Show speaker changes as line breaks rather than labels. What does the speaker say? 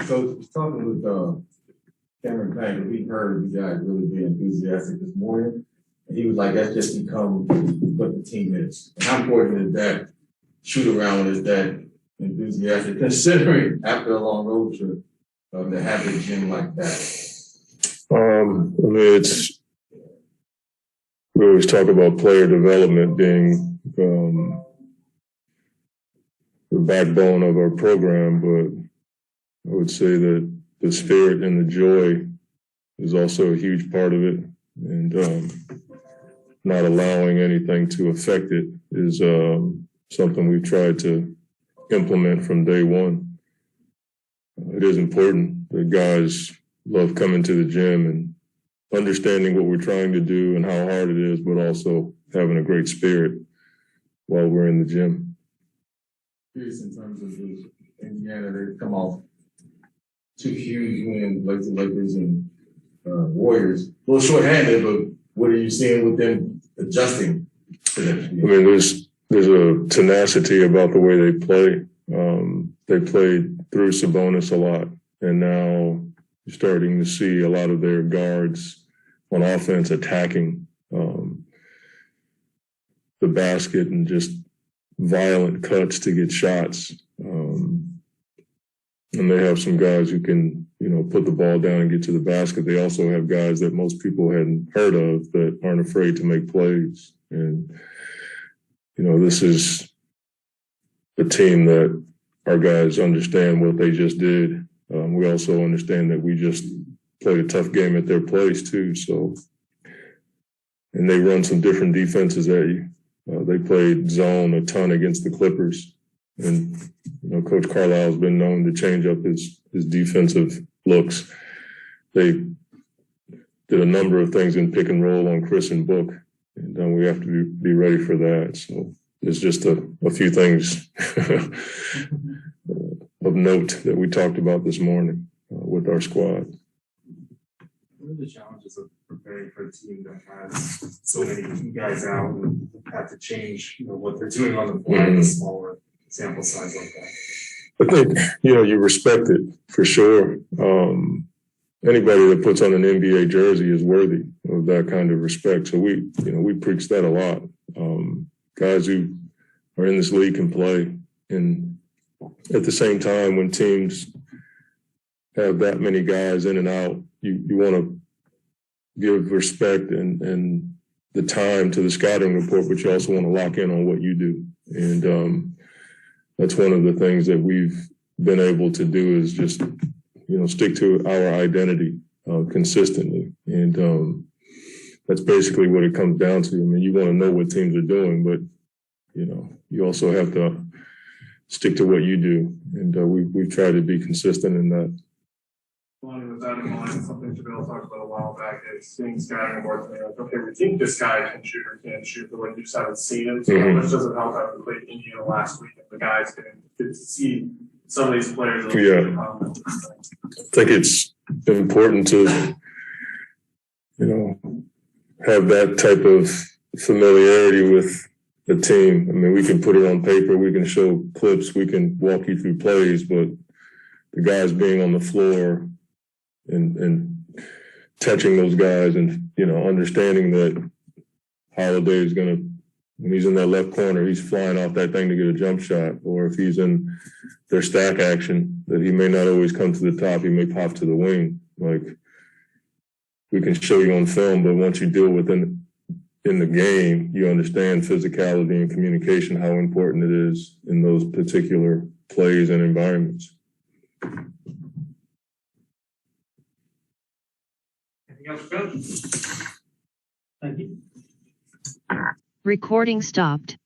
So talking with Cameron Payne, we heard you guys really be enthusiastic this morning. And he was like, that's just become what the team is. And how important is that shoot around, is that enthusiastic, considering after a long road trip to have a gym like that?
I mean, we always talk about player development being the backbone of our program, but I would say that the spirit and the joy is also a huge part of it, and not allowing anything to affect it is something we've tried to implement from day one. It is important that guys love coming to the gym and understanding what we're trying to do and how hard it is, but also having a great spirit while we're in the gym.
Curious in terms of Indiana, they've come off two huge wins, like the Lakers and Warriors. A little short-handed, but what are you seeing with them adjusting to that? I
mean, there's a tenacity about the way they play. They played through Sabonis a lot, and now you're starting to see a lot of their guards on offense attacking the basket and just violent cuts to get shots. And they have some guys who can, put the ball down and get to the basket. They also have guys that most people hadn't heard of that aren't afraid to make plays. And, this is a team that our guys understand what they just did. We also understand that we just played a tough game at their place too. So, and they run some different defenses at you. They played zone a ton against the Clippers, and Coach Carlisle's been known to change up his defensive looks. They did a number of things in pick and roll on Chris and Book, and we have to be ready for that. So there's just a few things of note that we talked about this morning with our squad.
What are the challenges of preparing for a team that has so many key guys out and have to change, what they're doing on the fly with a smaller sample size like that?
I think, you respect it for sure. Anybody that puts on an NBA jersey is worthy of that kind of respect. So we preach that a lot. Guys who are in this league can play. And at the same time, when teams have that many guys in and out, you want to give respect and the time to the scouting report, but you also want to lock in on what you do. And that's one of the things that we've been able to do is just, stick to our identity consistently. And that's basically what it comes down to. I mean, you want to know what teams are doing, but, you also have to stick to what you do. And we've tried to be consistent in that.
With that in mind, something Javale talked about a while back is seeing scouting reports and like, okay, we think this guy can shoot or can't shoot, but when you just haven't seen him, so much doesn't help out. We played Indiana last week, and the guys get to see some of these players.
I think it's important to, have that type of familiarity with the team. I mean, we can put it on paper, we can show clips, we can walk you through plays, but the guys being on the floor and touching those guys and, understanding that Holiday is going to, when he's in that left corner, he's flying off that thing to get a jump shot. Or if he's in their stack action, that he may not always come to the top, he may pop to the wing. Like, we can show you on film, but once you deal with in the game, you understand physicality and communication, how important it is in those particular plays and environments.
Anything else, Coach? Thank you.
Recording stopped.